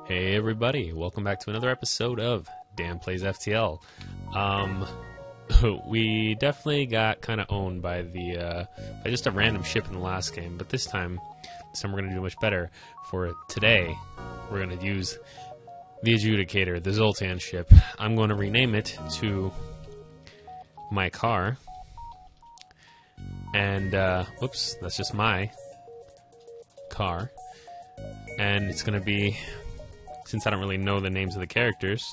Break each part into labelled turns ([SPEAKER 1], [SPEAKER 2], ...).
[SPEAKER 1] Hey everybody, welcome back to another episode of Dan Plays FTL. We definitely got kind of owned by by just a random ship in the last game, but this time we're going to do much better. For today, we're going to use the Adjudicator, the Zoltan ship. I'm going to rename it to my car, and whoops, that's just my car, and it's going to be, since I don't really know the names of the characters,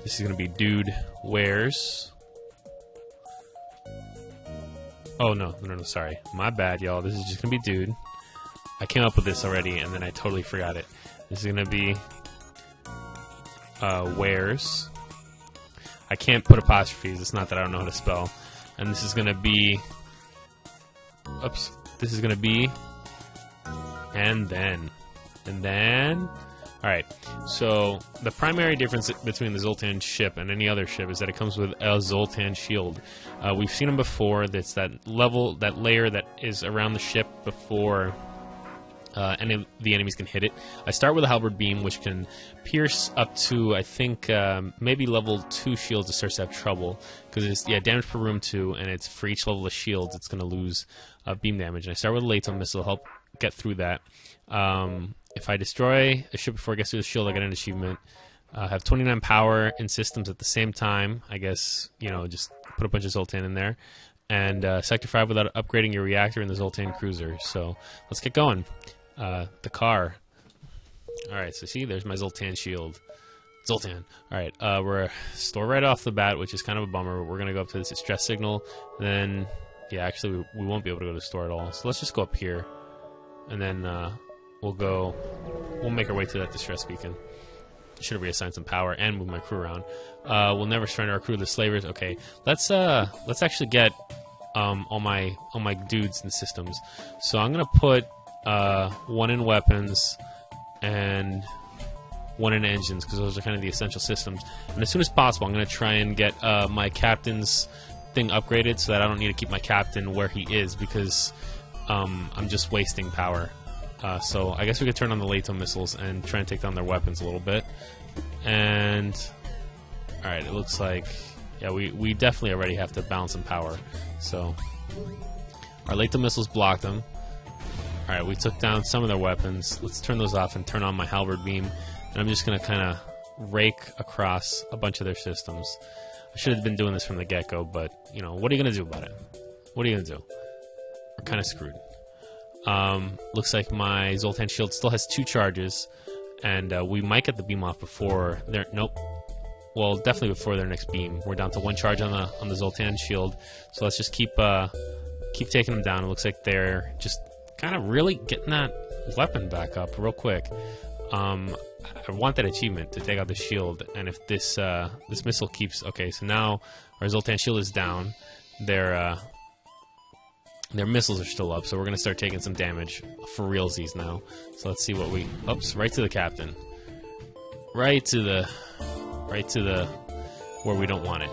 [SPEAKER 1] this is going to be Dude Wears. Oh, no, sorry. My bad, y'all. This is just going to be Dude. I came up with this already, and then I totally forgot it. This is going to be Wears. I can't put apostrophes. It's not that I don't know how to spell. And this is going to be... Oops. This is going to be... And then... Alright, so the primary difference between the Zoltan ship and any other ship is that it comes with a Zoltan shield. We've seen them before. That's that layer that is around the ship before any of the enemies can hit it. I start with a halberd beam, which can pierce up to, I think, maybe level 2 shields. It starts to have trouble because it's damage per room 2, and it's for each level of shields it's going to lose beam damage. And I start with a laser missile to help get through that. If I destroy a ship before it gets through the shield, I get an achievement. Have 29 power in systems at the same time. I guess, you know, just put a bunch of Zoltan in there. And Sector 5 without upgrading your reactor in the Zoltan cruiser. So let's get going. The car. Alright, so see, there's my Zoltan shield. Zoltan. Alright, we're store right off the bat, which is kind of a bummer. We're going to go up to this distress signal. Then, yeah, actually, we won't be able to go to the store at all. So let's just go up here. And then, we'll make our way to that distress beacon. Should have reassigned some power and move my crew around. We'll never surrender our crew to the slavers. Okay, let's actually get all my dudes and systems. So I'm gonna put 1 in weapons and 1 in engines, because those are kind of the essential systems. And as soon as possible, I'm gonna try and get my captain's thing upgraded so that I don't need to keep my captain where he is, because I'm just wasting power. So I guess we could turn on the laser missiles and try and take down their weapons a little bit. And alright, it looks like, yeah, we definitely already have to balance some power. So our laser missiles blocked them. Alright, we took down some of their weapons. Let's turn those off and turn on my halberd beam. And I'm just going to kind of rake across a bunch of their systems. I should have been doing this from the get-go, but, you know, what are you going to do about it? What are you going to do? We're kind of screwed. Looks like my Zoltan shield still has 2 charges, and we might get the beam off before their... Nope. Well, definitely before their next beam. We're down to 1 charge on the Zoltan shield, so let's just keep taking them down. It looks like they're just kind of really getting that weapon back up real quick. I want that achievement to take out the shield, and if this missile keeps... Okay, so now our Zoltan shield is down. Their missiles are still up, so we're going to start taking some damage for realsies now. So let's see what we... Oops, right to the captain. Right to the... where we don't want it.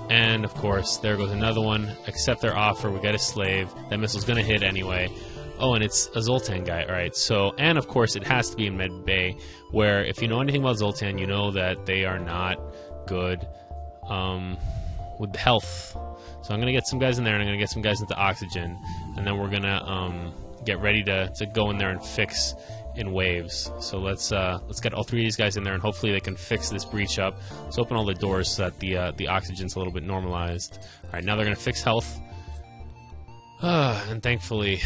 [SPEAKER 1] And, of course, there goes another one. Accept their offer. We got a slave. That missile's going to hit anyway. Oh, and it's a Zoltan guy. Alright, so... And, of course, it has to be in Med Bay, where if you know anything about Zoltan, you know that they are not good with health. So I'm going to get some guys in there, and I'm going to get some guys into oxygen, and then we're going to get ready to go in there and fix in waves. So let's get all 3 of these guys in there, and hopefully they can fix this breach up. Let's open all the doors so that the oxygen's a little bit normalized. Alright, now they're going to fix health. And thankfully,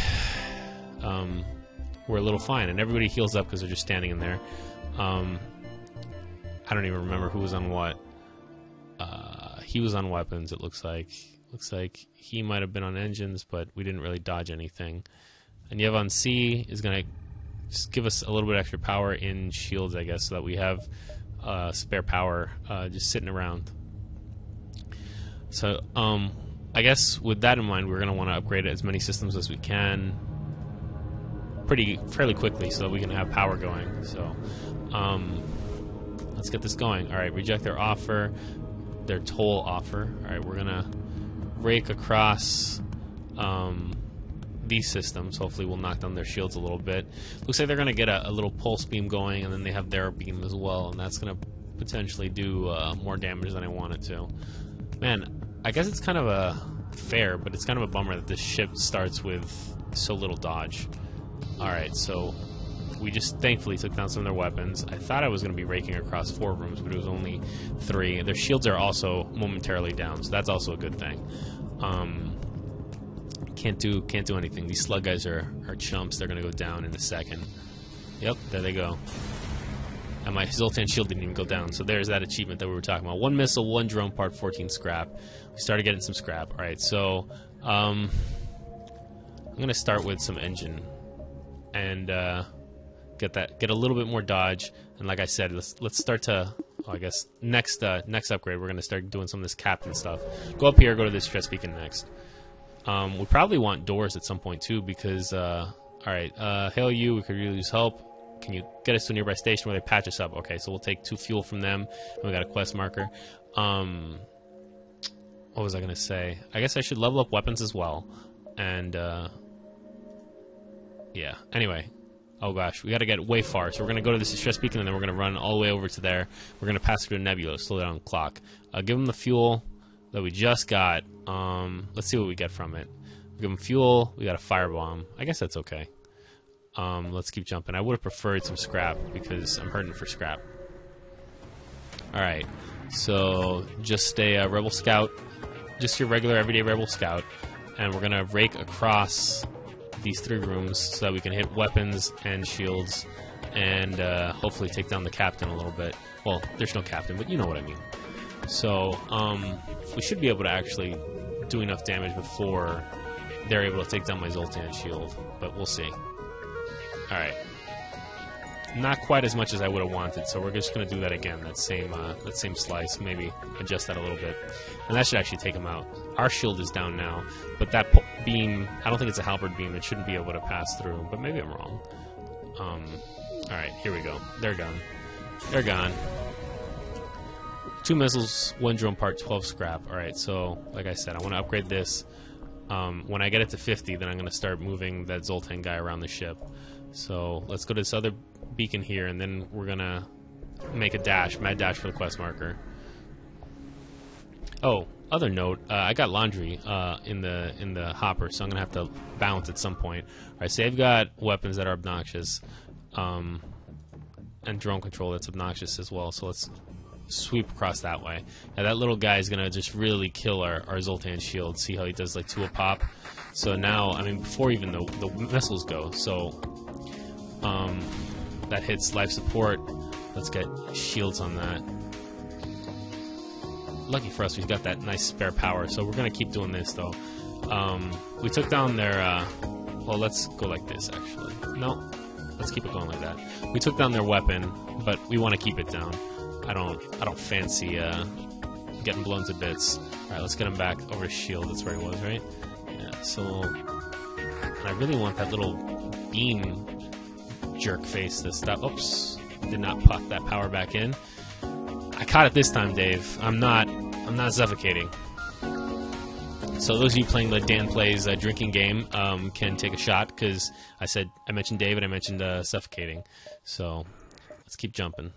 [SPEAKER 1] we're a little fine, and everybody heals up because they're just standing in there. I don't even remember who was on what. He was on weapons, it looks like. Looks like he might have been on engines, but we didn't really dodge anything. And Yevon C is going to just give us a little bit extra power in shields, I guess, so that we have spare power just sitting around. So, I guess with that in mind, we're going to want to upgrade as many systems as we can fairly quickly so that we can have power going. So, let's get this going. Alright, reject their offer. Their toll offer. Alright, we're gonna rake across these systems. Hopefully we'll knock down their shields a little bit. Looks like they're going to get a little pulse beam going, and then they have their beam as well, and that's going to potentially do more damage than I want it to. Man, I guess it's kind of a fair, but it's kind of a bummer that this ship starts with so little dodge. Alright, so we just thankfully took down some of their weapons. I thought I was going to be raking across 4 rooms, but it was only 3. Their shields are also momentarily down, so that's also a good thing. Can't do anything. These slug guys are chumps. They're going to go down in a second. Yep, there they go. And my Zoltan shield didn't even go down, so there's that achievement that we were talking about. 1 missile, 1 drone part, 14 scrap. We started getting some scrap. Alright, so I'm going to start with some engine and get a little bit more dodge. And like I said, let's start to, I guess, next upgrade, we're going to start doing some of this captain stuff. Go up here, go to this stress beacon next. We probably want doors at some point too, because, alright, hail you, we could really use help. Can you get us to a nearby station where they patch us up? Okay, so we'll take 2 fuel from them. And we got a quest marker. What was I going to say? I guess I should level up weapons as well. And, yeah. Anyway. Oh gosh, we got to get way far. So we're going to go to this distress beacon, and then we're going to run all the way over to there. We're going to pass through a nebula, slow down the clock. Give them the fuel that we just got. Let's see what we get from it. We give them fuel. We got a firebomb. I guess that's okay. Let's keep jumping. I would have preferred some scrap because I'm hurting for scrap. Alright, so just a Rebel Scout, just your regular everyday Rebel Scout, and we're going to rake across these 3 rooms so that we can hit weapons and shields and hopefully take down the captain a little bit. Well, there's no captain, but you know what I mean. So, we should be able to actually do enough damage before they're able to take down my Zoltan shield, but we'll see. Alright. Not quite as much as I would have wanted, so we're just going to do that again, that same slice, maybe adjust that a little bit. And that should actually take him out. Our shield is down now, but that beam, I don't think it's a halberd beam, it shouldn't be able to pass through, but maybe I'm wrong. Alright, here we go. They're gone. They're gone. 2 missiles, 1 drone part, 12 scrap. Alright, so, like I said, I want to upgrade this. When I get it to 50, then I'm going to start moving that Zoltan guy around the ship. So let's go to this other beacon here, and then we're going to make a dash, mad dash for the quest marker. Oh, other note, I got laundry in the hopper, so I'm going to have to balance at some point. Alright, so I've got weapons that are obnoxious, and drone control that's obnoxious as well, so let's sweep across that way. Now that little guy is going to just really kill our Zoltan shield. See how he does like 2 a pop? So now, I mean, before even the missiles go, so that hits life support. Let's get shields on that. Lucky for us, we've got that nice spare power, so we're going to keep doing this, though. We took down their, well, let's go like this, actually. No, let's keep it going like that. We took down their weapon, but we want to keep it down. I don't fancy getting blown to bits. Alright, let's get him back over to shield. That's where he was, right? Yeah, so... And I really want that little beam jerk face to stop. Oops. Did not pop that power back in. I caught it this time, Dave. I'm not suffocating. So those of you playing the Dan Plays drinking game can take a shot, because I mentioned David, I mentioned suffocating. So let's keep jumping.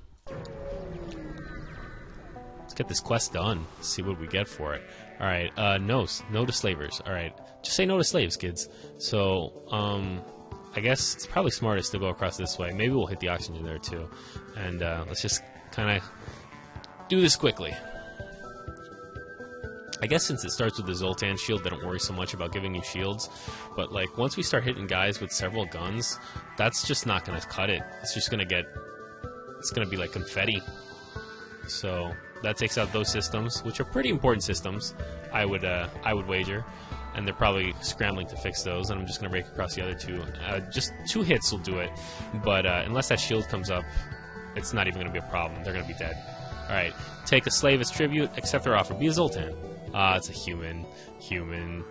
[SPEAKER 1] Let's get this quest done. See what we get for it. Alright, no to slavers. Alright, just say no to slaves, kids. So, I guess it's probably smartest to go across this way. Maybe we'll hit the oxygen there too. And let's just kind of do this quickly. I guess since it starts with the Zoltan shield, they don't worry so much about giving you shields. But like once we start hitting guys with several guns, that's just not going to cut it. It's just going to be like confetti. So that takes out those systems, which are pretty important systems, I would wager. And they're probably scrambling to fix those, and I'm just going to rake across the other 2. Just 2 hits will do it, but unless that shield comes up, it's not even going to be a problem. They're going to be dead. Alright, take a slave as tribute, accept their offer. Be a Zoltan. It's a human,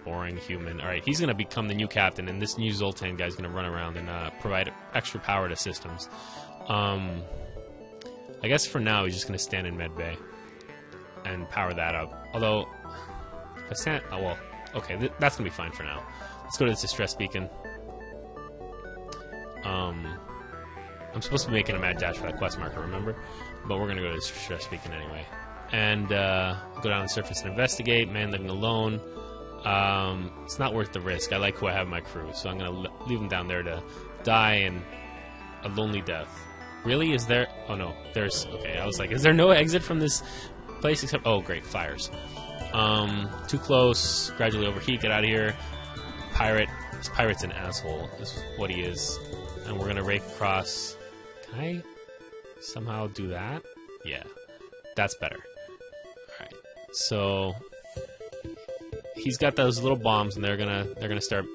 [SPEAKER 1] boring human. Alright, he's going to become the new captain, and this new Zoltan guy's going to run around and provide extra power to systems. I guess for now, he's just going to stand in medbay and power that up. Although, if I stand... Oh, well... Okay, that's going to be fine for now. Let's go to this distress beacon. I'm supposed to be making a mad dash for that quest marker, remember? But we're gonna go to this distress beacon anyway. And go down the surface and investigate. Man living alone. It's not worth the risk. I like who I have in my crew, so I'm gonna leave him down there to die in a lonely death. Really? Is there... Oh no, there's... Okay, I was like, is there no exit from this place except... Oh, great, fires. Too close, gradually overheat, get out of here. Pirate. This pirate's an asshole, is what he is. And we're gonna rake across... Can I somehow do that? Yeah, that's better. Alright, so... He's got those little bombs, and they're gonna start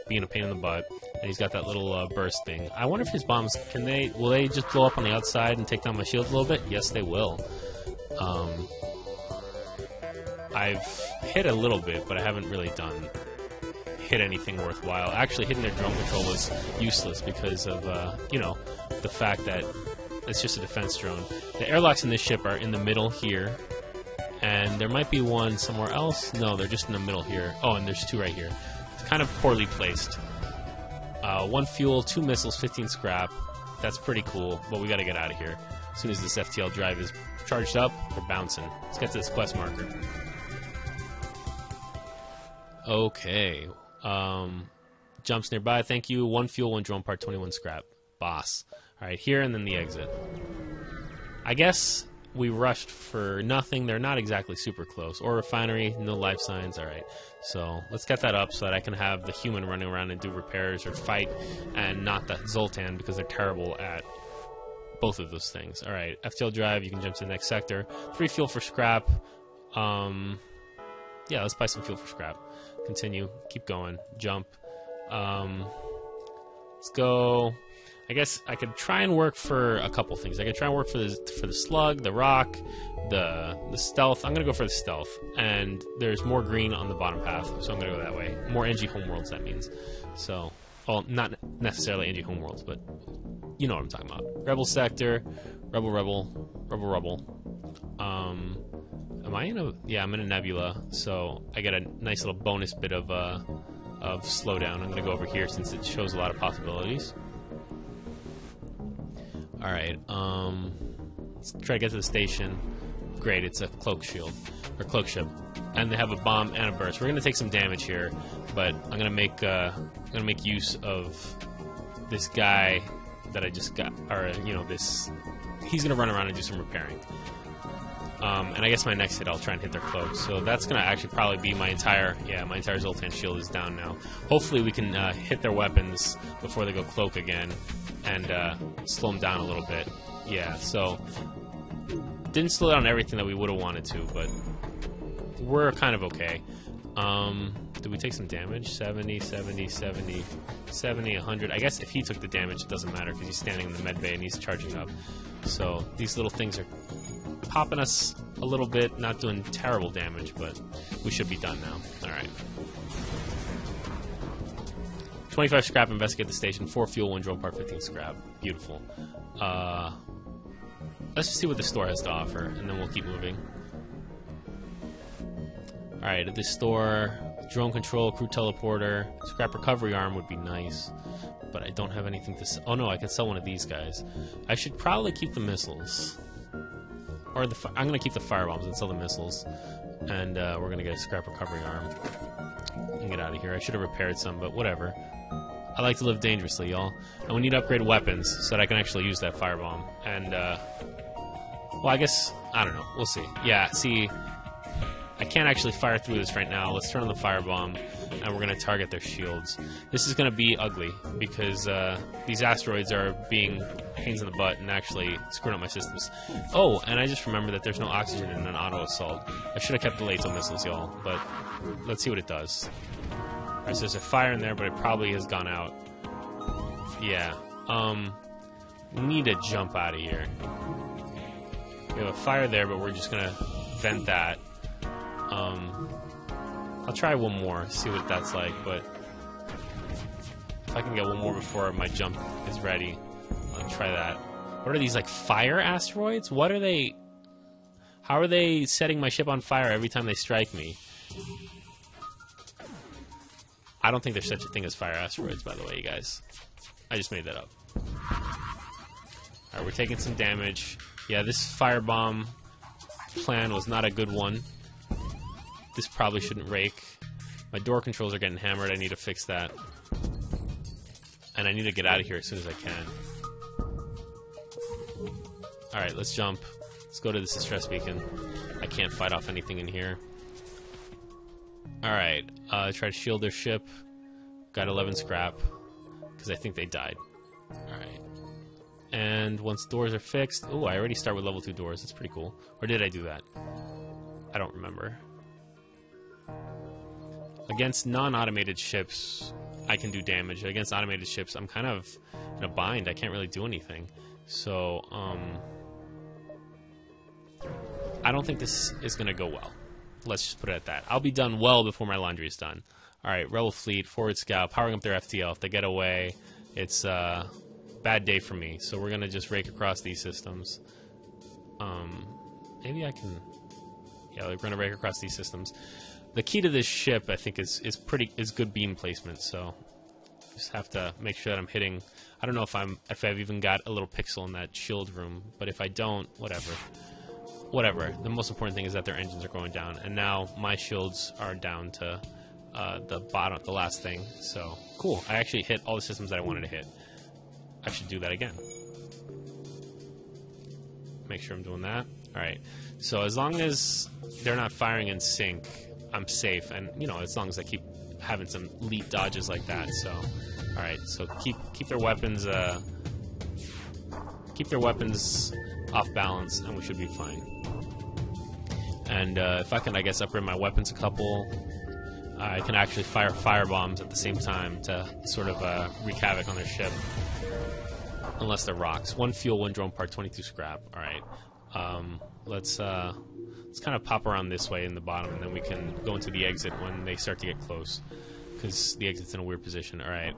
[SPEAKER 1] being a pain in the butt. And he's got that little burst thing. I wonder if his bombs will they just blow up on the outside and take down my shield a little bit? Yes, they will. I've hit a little bit, but I haven't really hit anything worthwhile. Actually, hitting their drone control was useless because of you know, the fact that it's just a defense drone. The airlocks in this ship are in the middle here. And there might be one somewhere else. No, they're just in the middle here. Oh, and there's two right here. It's kind of poorly placed. 1 fuel, 2 missiles, 15 scrap. That's pretty cool, but we gotta get out of here. As soon as this FTL drive is charged up, we're bouncing. Let's get to this quest marker. Okay. Jumps nearby, thank you. 1 fuel, 1 drone part, 21 scrap. Boss. Alright, here and then the exit. I guess... we rushed for nothing. They're not exactly super close. Or refinery, no life signs. Alright, so let's get that up so that I can have the human running around and do repairs or fight, and not the Zoltan, because they're terrible at both of those things. Alright, FTL drive, you can jump to the next sector. Free fuel for scrap. Yeah, let's buy some fuel for scrap. Continue, keep going, jump. Let's go... I guess I could try and work for a couple things. I could try and work for the slug, the rock, the stealth. I'm gonna go for the stealth, and there's more green on the bottom path, so I'm gonna go that way. More NG homeworlds, that means. So, well, not necessarily NG homeworlds, but you know what I'm talking about. Rebel sector, rebel. Am I in a? Yeah, I'm in a nebula, so I get a nice little bonus bit of slowdown. I'm gonna go over here since it shows a lot of possibilities. Alright, let's try to get to the station. Great, it's a cloak shield, or cloak ship. And they have a bomb and a burst. We're gonna take some damage here, but I'm gonna make use of this guy that I just got, or, you know, he's gonna run around and do some repairing. And I guess my next hit, I'll try and hit their cloak. So that's gonna actually probably be my entire Zoltan shield is down now. Hopefully we can hit their weapons before they go cloak again, and slow them down a little bit. Yeah, so didn't slow down everything that we would have wanted to, but we're kind of okay. Did we take some damage? 70, 100. I guess if he took the damage, it doesn't matter because he's standing in the med bay and he's charging up. So these little things are popping us a little bit, not doing terrible damage, but we should be done now. Alright. 25 scrap, investigate the station. 4 fuel, 1 drone part, 15 scrap. Beautiful. Let's just see what the store has to offer, and then we'll keep moving. Alright, at this store, drone control, crew teleporter, scrap recovery arm would be nice, but I don't have anything to sell. Oh no, I can sell one of these guys. I should probably keep the missiles. Or I'm going to keep the firebombs and sell the missiles. And we're going to get a scrap recovery arm. And get out of here. I should have repaired some, but whatever. I like to live dangerously, y'all. And we need to upgrade weapons so that I can actually use that firebomb. And, well, I guess, I don't know. We'll see. Yeah, see, I can't actually fire through this right now. Let's turn on the firebomb, and we're going to target their shields. This is going to be ugly, because these asteroids are being pains in the butt and actually screwing up my systems. Oh, and I just remembered that there's no oxygen in an auto-assault. I should have kept the laser missiles, y'all, but let's see what it does. Alright, so there's a fire in there, but it probably has gone out. Yeah. We need to jump out of here. We have a fire there, but we're just going to vent that. I'll try one more, see what that's like, but if I can get one more before my jump is ready, I'll try that. What are these, like, fire asteroids? What are they? How are they setting my ship on fire every time they strike me? I don't think there's such a thing as fire asteroids, by the way, you guys. I just made that up. Alright, we're taking some damage. Yeah, this firebomb plan was not a good one. This probably shouldn't rake. My door controls are getting hammered. I need to fix that. And I need to get out of here as soon as I can. Alright, let's jump. Let's go to this distress beacon. I can't fight off anything in here. Alright, try to shield their ship. Got 11 scrap. Because I think they died. Alright. And once doors are fixed... Oh, I already start with level 2 doors. That's pretty cool. Or did I do that? I don't remember. Against non-automated ships, I can do damage. Against automated ships, I'm kind of in a bind. I can't really do anything. So, I don't think this is going to go well. Let's just put it at that. I'll be done well before my laundry is done. Alright, Rebel Fleet, Forward Scout, powering up their FTL. If they get away, it's a bad day for me. So we're going to just rake across these systems. Maybe I can... Yeah, we're going to rake across these systems. The key to this ship, I think, is good beam placement. So just have to make sure that I'm hitting... I don't know if I've even got a little pixel in that shield room, but if I don't, whatever. Whatever. The most important thing is that their engines are going down, and now my shields are down to the bottom, the last thing. So cool. I actually hit all the systems that I wanted to hit. I should do that again. Make sure I'm doing that. All right. So as long as they're not firing in sync, I'm safe, and you know, as long as I keep having some elite dodges like that. So, all right. So keep their weapons off balance, and we should be fine. And if I can, I guess, upgrade my weapons a couple, I can actually fire firebombs at the same time to sort of wreak havoc on their ship. Unless they're rocks. 1 fuel, 1 drone part, 22 scrap. All right. Let's kind of pop around this way in the bottom, and then we can go into the exit when they start to get close, because the exit's in a weird position. All right.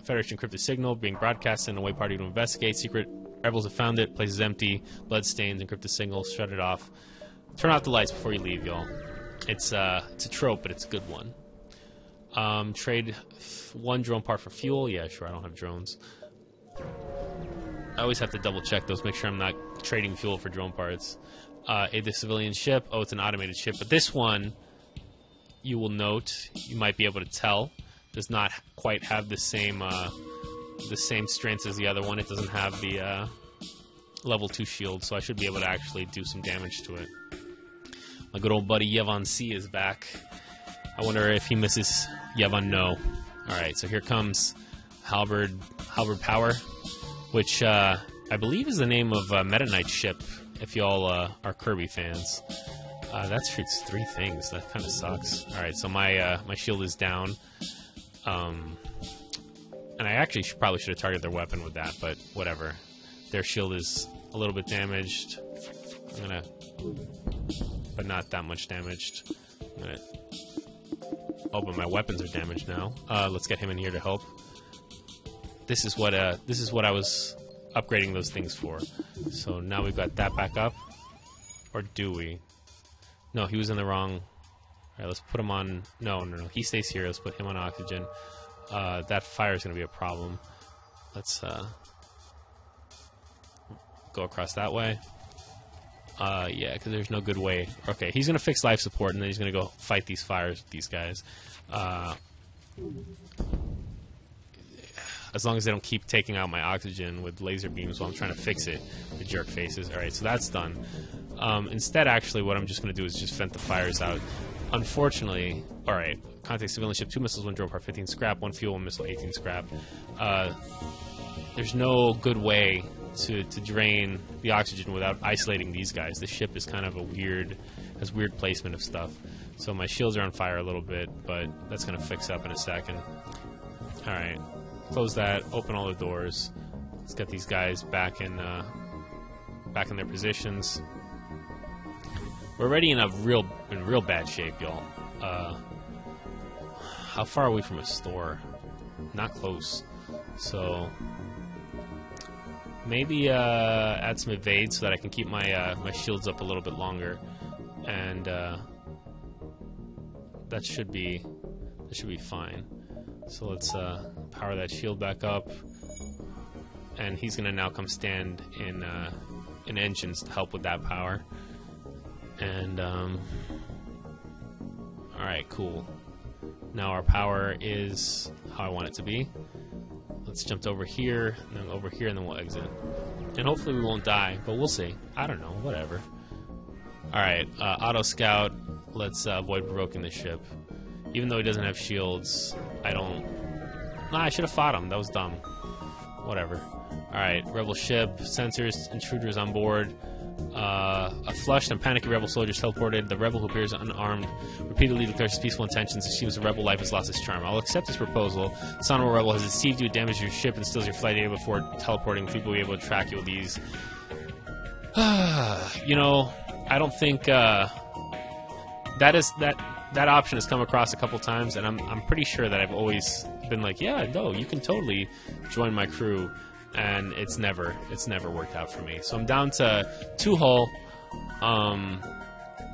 [SPEAKER 1] Federation encrypted signal being broadcast in a way party to investigate. Secret rebels have found it. Place is empty. Blood stains. Encrypted signal. Shut it off. Turn off the lights before you leave, y'all. It's a trope, but it's a good one. Trade 1 drone part for fuel. Yeah, sure. I don't have drones. I always have to double check those, make sure I'm not trading fuel for drone parts. Aid the civilian ship. Oh, it's an automated ship, but this one, you will note, you might be able to tell, does not quite have the same strengths as the other one. It doesn't have the level 2 shield, so I should be able to actually do some damage to it. My good old buddy Yevon C is back. I wonder if he misses Yevon No. Alright, so here comes Halberd Power, which I believe is the name of Meta Knight's ship, if y'all are Kirby fans. That shoots 3 things. That kind of sucks. Alright, so my shield is down. And I actually probably should have targeted their weapon with that, but whatever. Their shield is a little bit damaged. I'm gonna... But not that much damaged. I'm gonna... Oh, but my weapons are damaged now. Let's get him in here to help. This is what I was upgrading those things for. So now we've got that back up. Or do we? No, he was in the wrong... Alright, let's put him on... No. He stays here. Let's put him on oxygen. That fire is going to be a problem. Let's go across that way. Yeah, because there's no good way. Okay, he's going to fix life support, and then he's going to go fight these fires with these guys. As long as they don't keep taking out my oxygen with laser beams while I'm trying to fix it, the jerk faces. Alright, so that's done. Instead, actually, what I'm just going to do is just vent the fires out. Unfortunately, alright, contact civilian ship, 2 missiles, 1 drone part, 15 scrap, 1 fuel, 1 missile, 18 scrap. There's no good way to drain the oxygen without isolating these guys. The ship is kind of has weird placement of stuff. So my shields are on fire a little bit, but that's going to fix up in a second. Alright, close that, open all the doors. Let's get these guys back in their positions. We're already in real bad shape, y'all. How far are we from a store? Not close. So maybe add some evade so that I can keep my my shields up a little bit longer, and that should be It should be fine. So let's power that shield back up. And he's going to now come stand in engines to help with that power. And, alright, cool. Now our power is how I want it to be. Let's jump over here, and then over here, and then we'll exit. And hopefully we won't die, but we'll see. I don't know, whatever. Alright, auto scout. Let's avoid provoking the ship. Even though he doesn't have shields, I don't... Nah, I should have fought him. That was dumb. Whatever. Alright, rebel ship, sensors, intruders on board. A flushed and panicky rebel soldier is teleported. The rebel who appears unarmed repeatedly declares his peaceful intentions and assumes the rebel life has lost its charm. I'll accept this proposal. The honorable rebel has deceived you, damaged your ship, and steals your flight data before teleporting. People will be able to track you with these. You know, I don't think that option has come across a couple times, and I'm pretty sure that I've always been like, yeah, no, you can totally join my crew. And it's never worked out for me. So I'm down to 2 hull.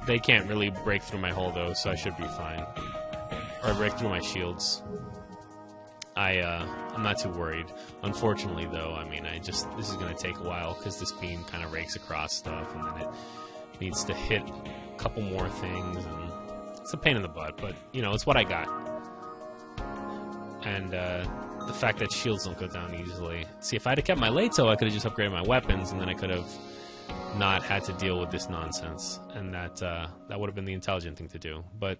[SPEAKER 1] They can't really break through my hull though, so I should be fine. Or break through my shields. I'm not too worried. Unfortunately though, I mean, this is gonna take a while because this beam kind of rakes across stuff, and then it needs to hit a couple more things, and it's a pain in the butt. But you know, it's what I got. And the fact that shields don't go down easily. See, if I'd have kept my Leto, I could have just upgraded my weapons, and then I could have not had to deal with this nonsense. And that would have been the intelligent thing to do. But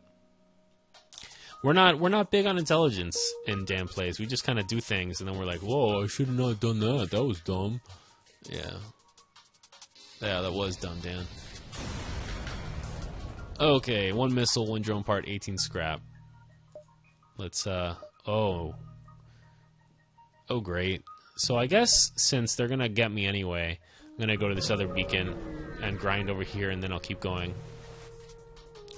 [SPEAKER 1] we're not big on intelligence in damn plays. We just kind of do things, and then we're like, whoa, I should have not done that. That was dumb. Yeah, that was dumb, Dan. Okay, 1 missile, 1 drone part, 18 scrap. Let's Oh, great. So I guess since they're going to get me anyway, I'm going to go to this other beacon and grind over here, and then I'll keep going.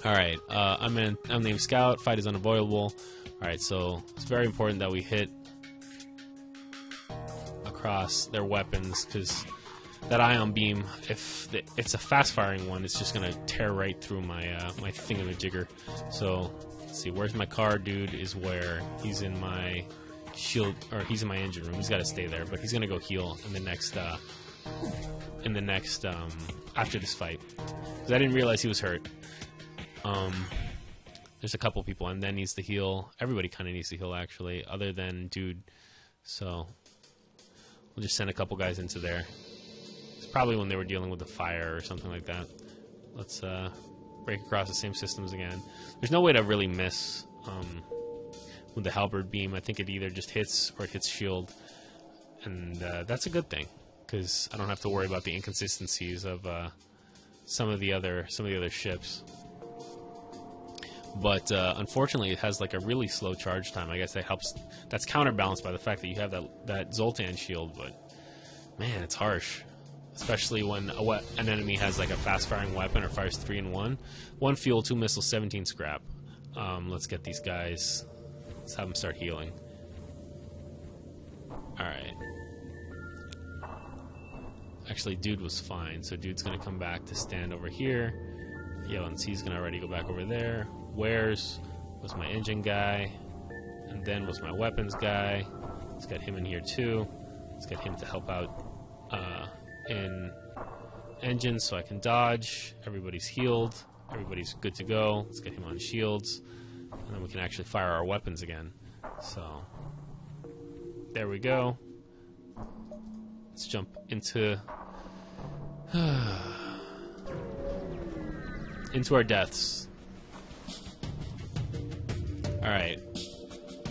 [SPEAKER 1] Alright, I'm named Scout. Fight is unavoidable. Alright, so it's very important that we hit across their weapons, because that ion beam, if it's a fast-firing one, it's just going to tear right through my my thingamajigger. So, let's see, where's my car dude is where he's in my... shield, or he's in my engine room. He's got to stay there, but he's gonna go heal in the next after this fight, because I didn't realize he was hurt. There's a couple people, and then needs to heal. Everybody kind of needs to heal, actually, other than dude. So we'll just send a couple guys into there. It's probably when they were dealing with the fire or something like that. Let's break across the same systems again. There's no way to really miss with the halberd beam. I think it either just hits or it hits shield, and that's a good thing, because I don't have to worry about the inconsistencies of some of the other ships. But unfortunately, it has like a really slow charge time. I guess that helps. That's counterbalanced by the fact that you have that Zoltan shield. But man, it's harsh, especially when an enemy has like a fast-firing weapon or fires 3 in 1. 1 fuel, 2 missiles, 17 scrap. Let's get these guys. Let's have them start healing. Alright. Actually, dude was fine, so dude's gonna come back to stand over here. Yo, and he's gonna already go back over there. Where's was my engine guy? And then was my weapons guy. Let's get him in here too. Let's get him to help out in engines so I can dodge. Everybody's healed. Everybody's good to go. Let's get him on shields. And then we can actually fire our weapons again. So, there we go. Let's jump into into our deaths. Alright.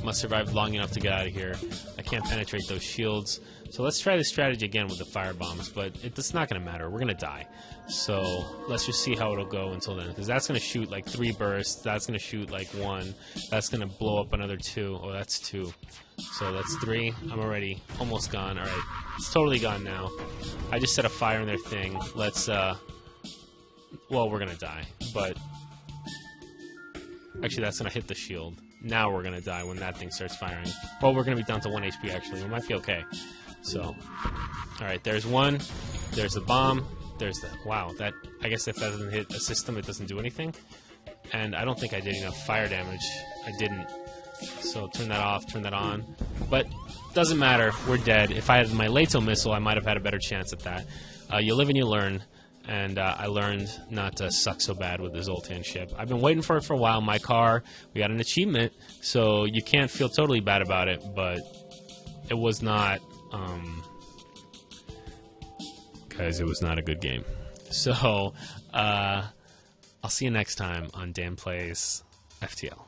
[SPEAKER 1] Must survive long enough to get out of here. I can't penetrate those shields. So let's try this strategy again with the fire bombs, but it's not going to matter. We're going to die. So let's just see how it'll go until then, because that's going to shoot like 3 bursts. That's going to shoot like 1. That's going to blow up another 2. Oh, that's 2. So that's 3. I'm already almost gone. Alright, it's totally gone now. I just set a fire in their thing. Let's, well, we're going to die, but actually that's going to hit the shield. Now we're going to die when that thing starts firing. Oh, we're going to be down to 1 HP, actually. We might be okay. So, alright, there's 1. There's the bomb. There's the... Wow, that... I guess if that doesn't hit a system, it doesn't do anything. And I don't think I did enough fire damage. I didn't. So turn that off, turn that on. But doesn't matter, we're dead. If I had my Leto missile, I might have had a better chance at that. You live and you learn, and I learned not to suck so bad with the Zoltan ship. I've been waiting for it for a while. My car, we got an achievement, so you can't feel totally bad about it, but it was not, guys, it was not a good game. So, I'll see you next time on Dan Plays FTL.